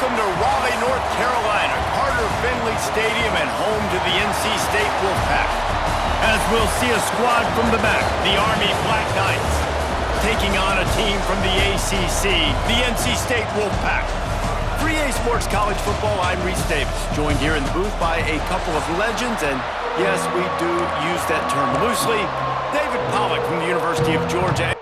Welcome to Raleigh, North Carolina, Carter Finley Stadium and home to the NC State Wolfpack. As we'll see a squad from the back, the Army Black Knights, taking on a team from the ACC, the NC State Wolfpack. 3A Sports College Football, I'm Reese Davis, joined here in the booth by a couple of legends, and yes, we do use that term loosely. David Pollack from the University of Georgia.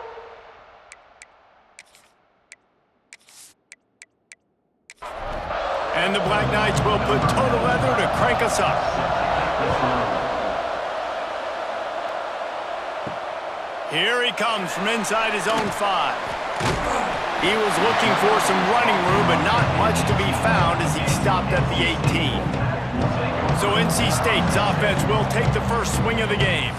And the Black Knights will put total leather to crank us up. Here he comes from inside his own 5. He was looking for some running room, but not much to be found as he stopped at the 18. So NC State's offense will take the first swing of the game.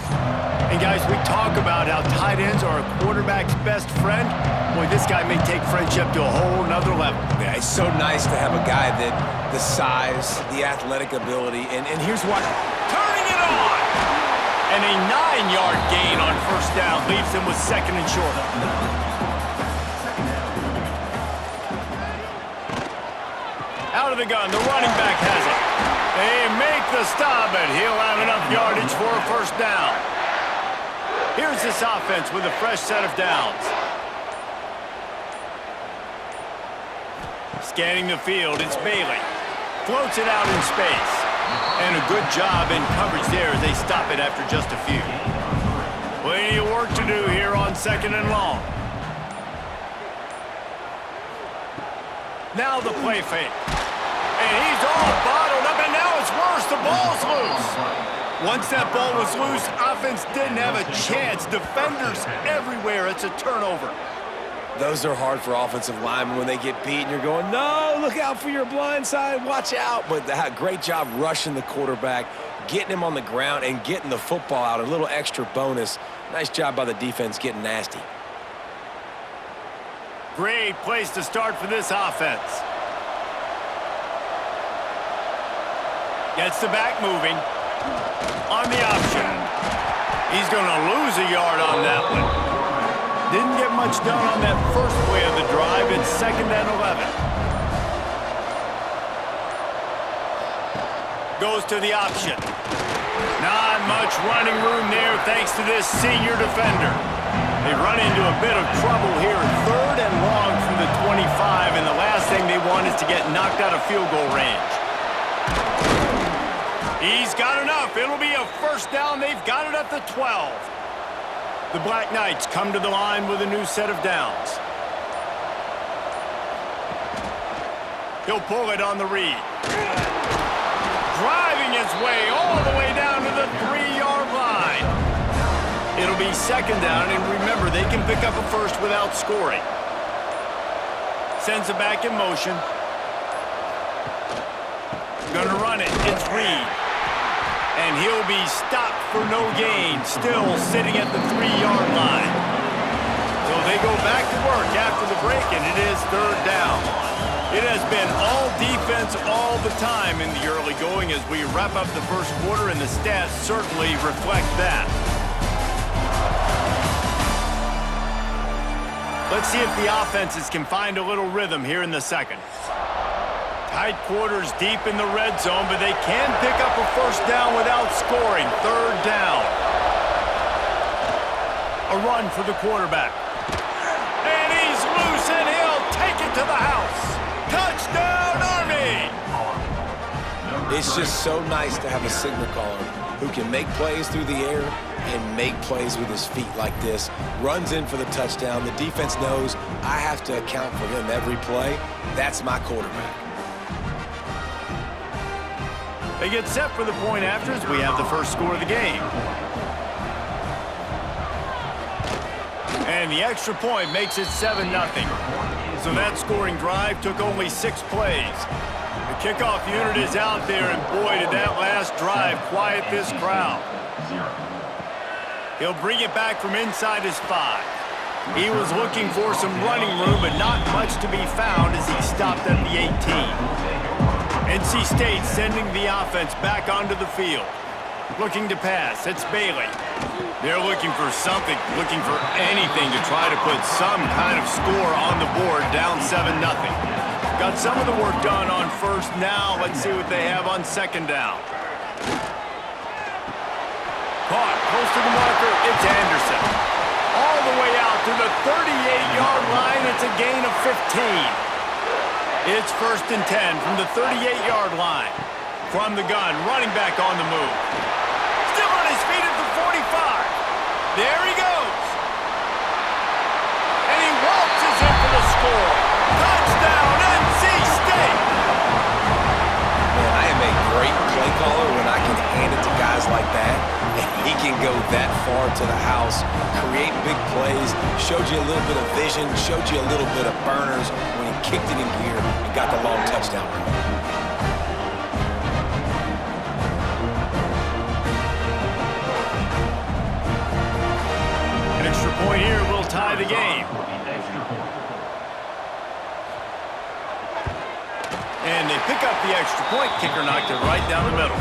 And guys, we talk about how tight ends are a quarterback's best friend. Boy, this guy may take friendship to a whole nother level. Yeah, it's so nice to have a guy that the size, the athletic ability, and here's what. Turning it on! And a 9-yard gain on first down leaves him with 2nd and short. Out of the gun, the running back has it. They make the stop, and he'll have enough yardage for a first down. Here's this offense with a fresh set of downs. Scanning the field, it's Bailey. Floats it out in space. And a good job in coverage there as they stop it after just a few. Plenty of work to do here on 2nd and long. Now the play fake. And he's all bottled up, and now it's worse. The ball's loose. Once that ball was loose, offense didn't have a chance. Defenders everywhere. It's a turnover. Those are hard for offensive linemen when they get beat and you're going, no, look out for your blind side, watch out. But great job rushing the quarterback, getting him on the ground, and getting the football out. A little extra bonus. Nice job by the defense getting nasty. Great place to start for this offense. Gets the back moving. On the option. He's going to lose a yard on that one. Didn't get much done on that first play of the drive. It's 2nd and 11. Goes to the option. Not much running room there thanks to this senior defender. They run into a bit of trouble here. 3rd and long from the 25, and the last thing they want is to get knocked out of field goal range. He's got enough. It'll be a first down. They've got it at the 12. The Black Knights come to the line with a new set of downs. He'll pull it on the read. Driving his way all the way down to the 3-yard line. It'll be 2nd down, and remember, they can pick up a first without scoring. Sends it back in motion. Gonna run it. It's Reed. And he'll be stopped for no gain, still sitting at the 3-yard line. So they go back to work after the break, and it is 3rd down. It has been all defense all the time in the early going as we wrap up the first quarter, and the stats certainly reflect that. Let's see if the offenses can find a little rhythm here in the 2nd. Tight quarters deep in the red zone, but they can pick up a first down without scoring. 3rd down. A run for the quarterback. And he's loose, and he'll take it to the house. Touchdown, Army! It's just so nice to have a signal caller who can make plays through the air and make plays with his feet like this. Runs in for the touchdown. The defense knows I have to account for him every play. That's my quarterback. They get set for the point after as we have the first score of the game. And the extra point makes it 7-0. So that scoring drive took only 6 plays. The kickoff unit is out there, and boy, did that last drive quiet this crowd. He'll bring it back from inside his 5. He was looking for some running room, but not much to be found as he stopped at the 18. NC State sending the offense back onto the field. Looking to pass, it's Bailey. They're looking for something, looking for anything to try to put some kind of score on the board, down 7-0. Got some of the work done on first. Now let's see what they have on second down. Caught close to the marker. It's Anderson. All the way out to the 38-yard line. It's a gain of 15. It's 1st and 10 from the 38-yard line. From the gun, running back on the move. Still on his feet at the 45. There he goes. And he waltzes in for the score. Touchdown, NC State. Man, I am a great play caller when I can hand it to guys like that. And he can go that far to the house, create big plays, showed you a little bit of vision, showed you a little bit of burners when he kicked it in gear and got the long touchdown run. Extra point here will tie the game. And they pick up the extra point. Kicker knocked it right down the middle.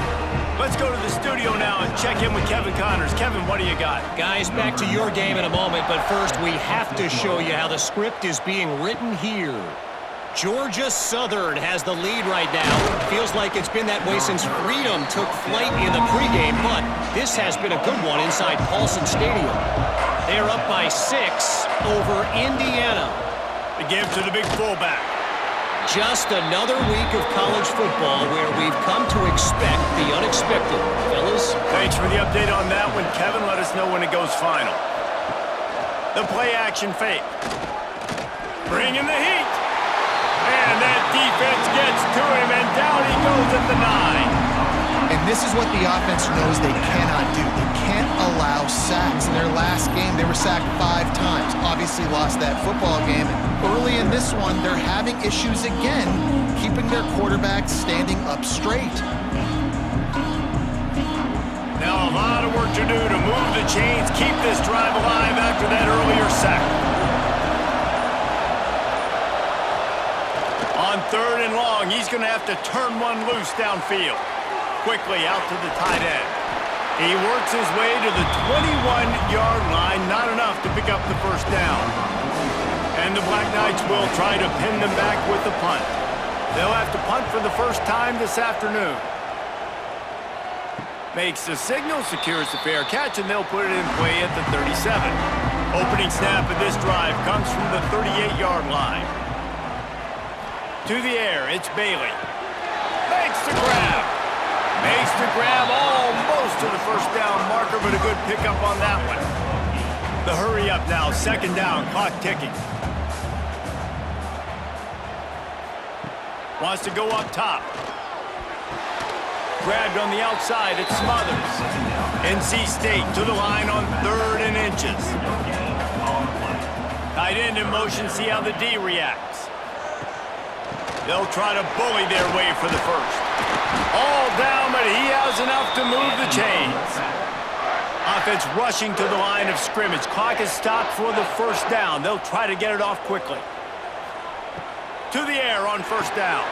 Let's go to the studio now and check in with Kevin Connors. Kevin, what do you got? Guys, back to your game in a moment, but first we have to show you how the script is being written here. Georgia Southern has the lead right now. Feels like it's been that way since Freedom took flight in the pregame, but this has been a good one inside Paulson Stadium. They're up by 6 over Indiana. The give to the big fullback. Just another week of college football where we've come to expect the unexpected. Fellas? Thanks for the update on that one, Kevin. Let us know when it goes final. The play-action fake. Bringing the heat. And that defense gets to him, and down he goes at the 9. And this is what the offense knows they cannot do. They can't allow sacks. In their last game, they were sacked 5 times. Obviously lost that football game. And early in this one, they're having issues again, keeping their quarterback standing up straight. Now a lot of work to do to move the chains, keep this drive alive after that earlier sack. On 3rd and long, he's going to have to turn one loose downfield. Quickly out to the tight end. He works his way to the 21-yard line, not enough to pick up the first down. And the Black Knights will try to pin them back with the punt. They'll have to punt for the first time this afternoon. Makes the signal, secures the fair catch, and they'll put it in play at the 37. Opening snap of this drive comes from the 38-yard line. To the air, it's Bailey. Makes the grab. Makes the grab almost to the first down marker, but a good pickup on that one. The hurry up now, 2nd down, clock ticking. Wants to go up top. Grabbed on the outside, it's Smothers. NC State to the line on 3rd and inches. Tight end in motion, see how the D reacts. They'll try to bully their way for the first. All down, but he has enough to move the chains. Offense rushing to the line of scrimmage. Clock is stopped for the first down. They'll try to get it off quickly. To the air on 1st down.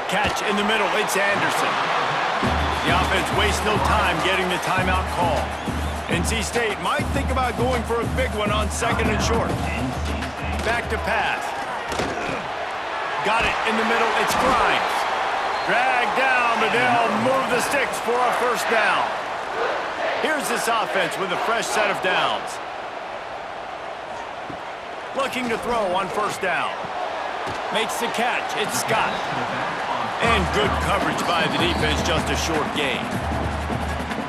Catch in the middle, it's Anderson. The offense wastes no time getting the timeout call. NC State might think about going for a big one on 2nd and short. Back to pass. Got it in the middle, it's Grimes. Dragged down, but they'll move the sticks for a first down. Here's this offense with a fresh set of downs. Looking to throw on 1st down. Makes the catch, it's Scott. And good coverage by the defense, just a short gain.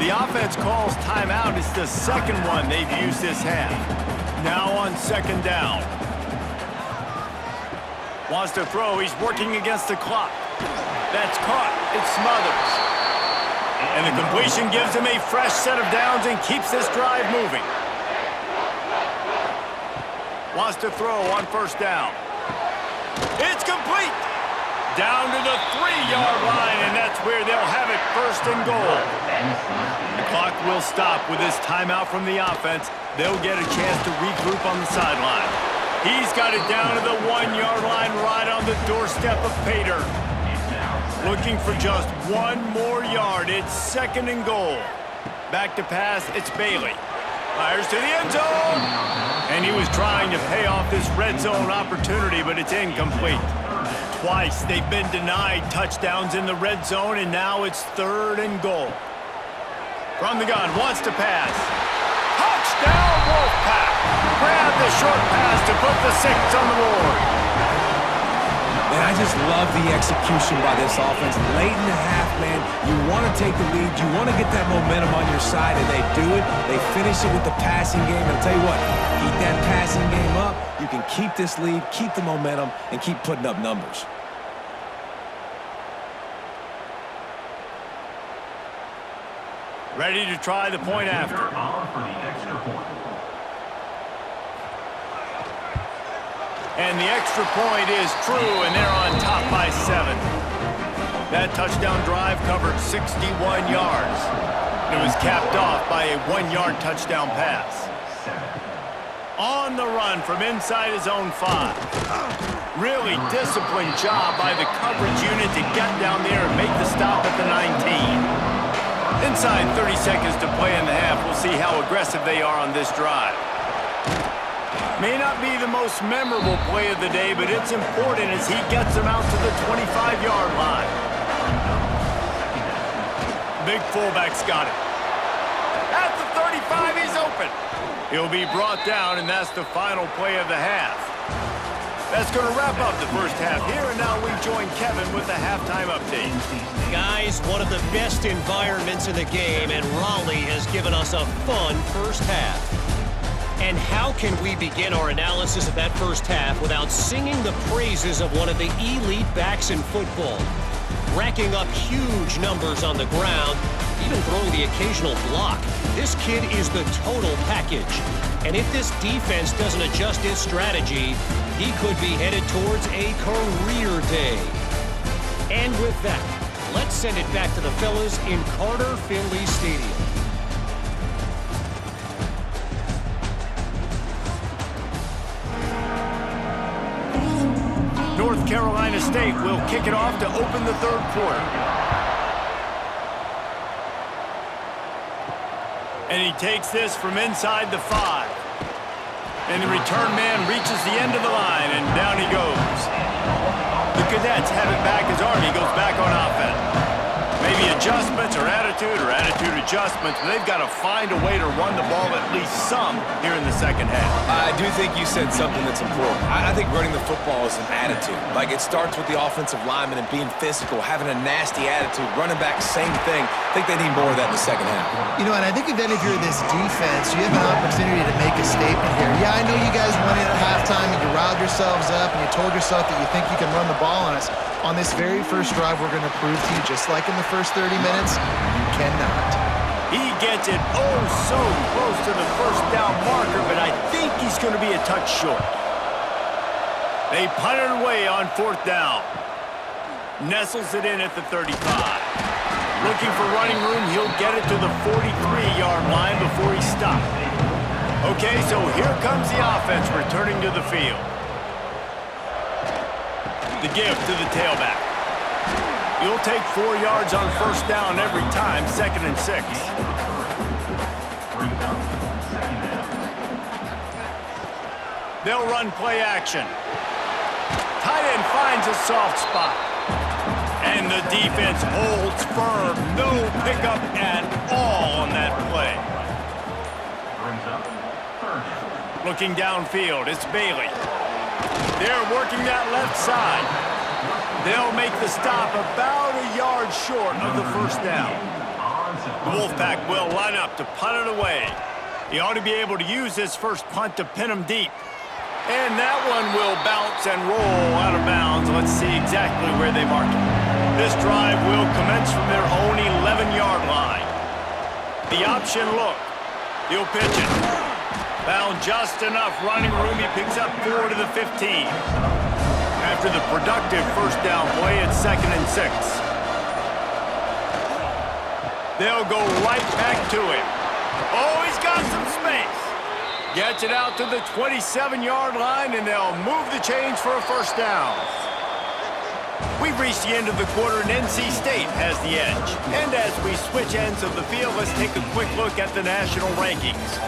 The offense calls timeout. It's the 2nd one they've used this half. Now on 2nd down. Wants to throw, he's working against the clock. That's caught, it's Smothers. And the completion gives him a fresh set of downs and keeps this drive moving. Wants to throw on 1st down. It's complete! Down to the 3-yard line, and that's where they'll have it, 1st and goal. The clock will stop with this timeout from the offense. They'll get a chance to regroup on the sideline. He's got it down to the 1-yard line right on the doorstep of Pater. Looking for just 1 more yard. It's 2nd and goal. Back to pass, it's Bailey. Fires to the end zone. And he was trying to pay off this red zone opportunity, but it's incomplete. Twice they've been denied touchdowns in the red zone, and now it's 3rd and goal. From the gun, wants to pass. Touchdown, Wolfpack! Grab the short pass to put the 6 on the board. And I just love the execution by this offense. Late in the half, man, you want to take the lead. You want to get that momentum on your side, and they do it. They finish it with the passing game. And I'll tell you what, keep that passing game up. You can keep this lead, keep the momentum, and keep putting up numbers. Ready to try the point after. And the extra point is true, and they're on top by 7. That touchdown drive covered 61 yards. It was capped off by a 1-yard touchdown pass. On the run from inside his own 5. Really disciplined job by the coverage unit to get down there and make the stop at the 19. Inside 30 seconds to play in the half. We'll see how aggressive they are on this drive. May not be the most memorable play of the day, but it's important as he gets them out to the 25-yard line. Big fullback's got it. At the 35, he's open. He'll be brought down, and that's the final play of the half. That's going to wrap up the first half here, and now we join Kevin with the halftime update. Guys, one of the best environments in the game, and Raleigh has given us a fun first half. And how can we begin our analysis of that first half without singing the praises of one of the elite backs in football? Racking up huge numbers on the ground, even throwing the occasional block. This kid is the total package. And if this defense doesn't adjust its strategy, he could be headed towards a career day. And with that, let's send it back to the fellas in Carter Finley Stadium. North Carolina State will kick it off to open the 3rd quarter. And he takes this from inside the 5. And the return man reaches the end of the line, and down he goes. The Cadets have it back as Army goes back on offense. Maybe adjustments or attitude adjustments, but they've got to find a way to run the ball at least some here in the second half. I do think you said something that's important. I think running the football is an attitude. Like, it starts with the offensive lineman and being physical, having a nasty attitude. Running back, same thing. I think they need more of that in the second half. You know, and I think then if you're this defense, you have an opportunity to make a statement here. Yeah, I know you guys won it at halftime and you riled yourselves up and you told yourself that you think you can run the ball on us. On this very first drive, we're going to prove to you, just like in the first 30 minutes, you cannot. He gets it oh so close to the first down marker, but I think he's going to be a touch short. They punt it away on 4th down. Nestles it in at the 35. Looking for running room, he'll get it to the 43-yard line before he stopped. Okay, so here comes the offense returning to the field. The give to the tailback. You'll take 4 yards on first down every time, 2nd and 6. They'll run play action. Tight end finds a soft spot. And the defense holds firm. No pickup at all on that play. Looking downfield, it's Bailey. They're working that left side. They'll make the stop about a yard short of the first down. The Wolfpack will line up to punt it away. He ought to be able to use his first punt to pin him deep. And that one will bounce and roll out of bounds. Let's see exactly where they mark it. This drive will commence from their own 11-yard line. The option look. He'll pitch it. Found just enough running room. He picks up 4 to the 15. After the productive first down play, it's 2nd and 6. They'll go right back to him. Oh, he's got some space. Gets it out to the 27-yard line, and they'll move the chains for a first down. We've reached the end of the quarter, and NC State has the edge. And as we switch ends of the field, let's take a quick look at the national rankings.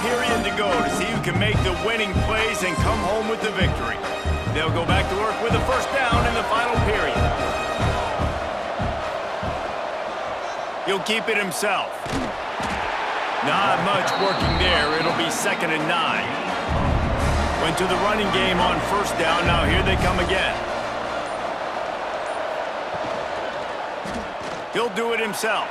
period to go to see who can make the winning plays and come home with the victory. They'll go back to work with a first down in the final period. He'll keep it himself. Not much working there. It'll be 2nd and 9. Went to the running game on first down. Now here they come again. He'll do it himself.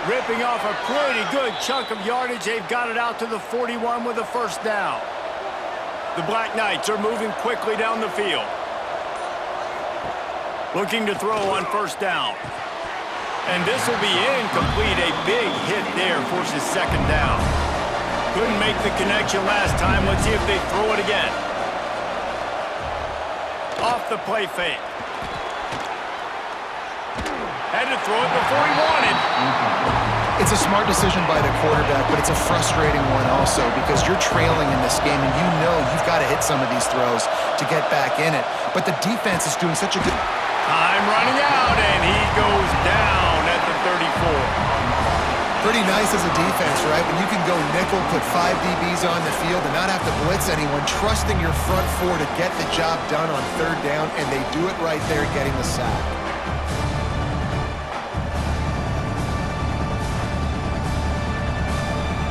Ripping off a pretty good chunk of yardage. They've got it out to the 41 with a first down. The Black Knights are moving quickly down the field. Looking to throw on first down. And this will be incomplete. A big hit there forces 2nd down. Couldn't make the connection last time. Let's see if they throw it again. Off the play fake. Had to throw it before he wanted. It's a smart decision by the quarterback, but it's a frustrating one also because you're trailing in this game and you know you've got to hit some of these throws to get back in it. But the defense is doing such a good... Time running out, and he goes down at the 34. Pretty nice as a defense, right? When you can go nickel, put 5 DBs on the field and not have to blitz anyone, trusting your front 4 to get the job done on 3rd down, and they do it right there, getting the sack.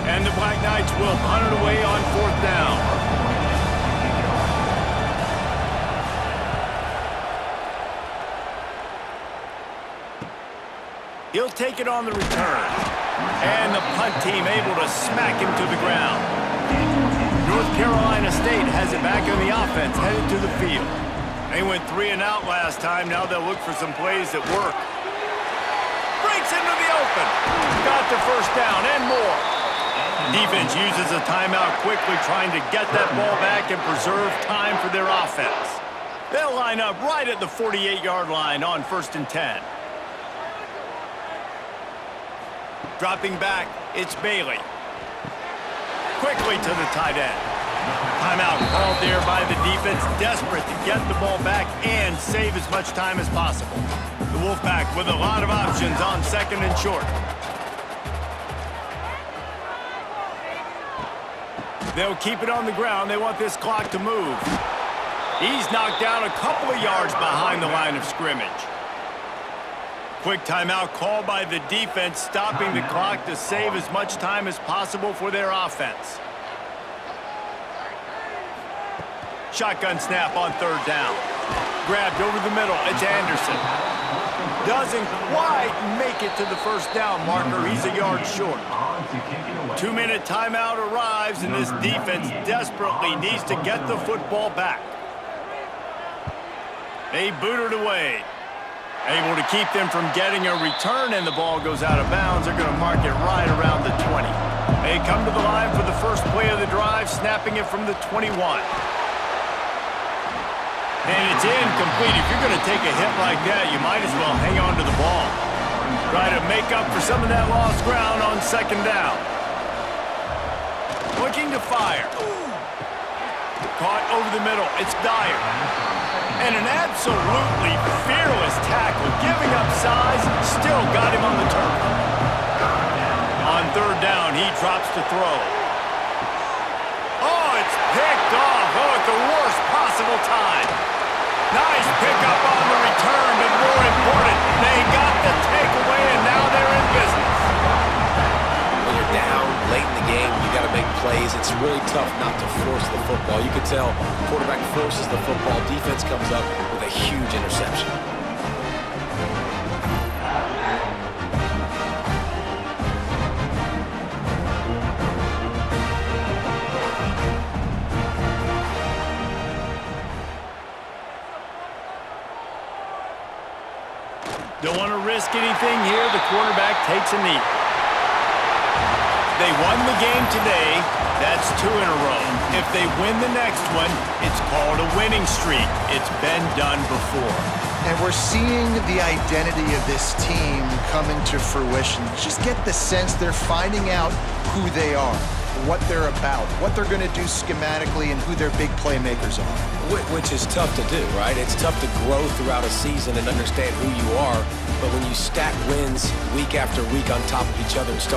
And the Black Knights will punt it away on 4th down. He'll take it on the return. And the punt team able to smack him to the ground. North Carolina State has it back on the offense, headed to the field. They went 3 and out last time. Now they'll look for some plays that work. Breaks into the open. Got the first down and more. Defense uses a timeout quickly, trying to get that ball back and preserve time for their offense. They'll line up right at the 48-yard line on 1st and 10. Dropping back, it's Bailey. Quickly to the tight end. Timeout called there by the defense, desperate to get the ball back and save as much time as possible. The Wolfpack with a lot of options on 2nd and short. They'll keep it on the ground. They want this clock to move. He's knocked down a couple of yards behind the line of scrimmage. Quick timeout called by the defense, stopping the clock to save as much time as possible for their offense. Shotgun snap on 3rd down. Grabbed over the middle. It's Anderson. Doesn't quite make it to the first down marker. He's a yard short. 2-minute timeout arrives, and this defense desperately needs to get the football back. They boot it away. Able to keep them from getting a return, and the ball goes out of bounds. They're going to mark it right around the 20. They come to the line for the first play of the drive, snapping it from the 21. And it's incomplete. If you're going to take a hit like that, you might as well hang on to the ball. Try to make up for some of that lost ground on 2nd down. Looking to fire. Caught over the middle. It's Dyer. And an absolutely fearless tackle, giving up size, still got him on the turf. On 3rd down, he drops to throw. Oh, it's picked off. Oh, at the worst possible time. Nice pickup on the return, but more important, they got the takeaway, and now they're in business. When you're down late in the game, you got to make plays. It's really tough not to force the football. You can tell quarterback forces the football. Defense comes up with a huge interception. Don't want to risk anything here. The quarterback takes a knee. They won the game today. That's 2 in a row. If they win the next one, it's called a winning streak. It's been done before. And we're seeing the identity of this team come into fruition. Just get the sense they're finding out who they are, what they're about, what they're going to do schematically, and who their big playmakers are. Which is tough to do, right? It's tough to grow throughout a season and understand who you are, but when you stack wins week after week on top of each other and start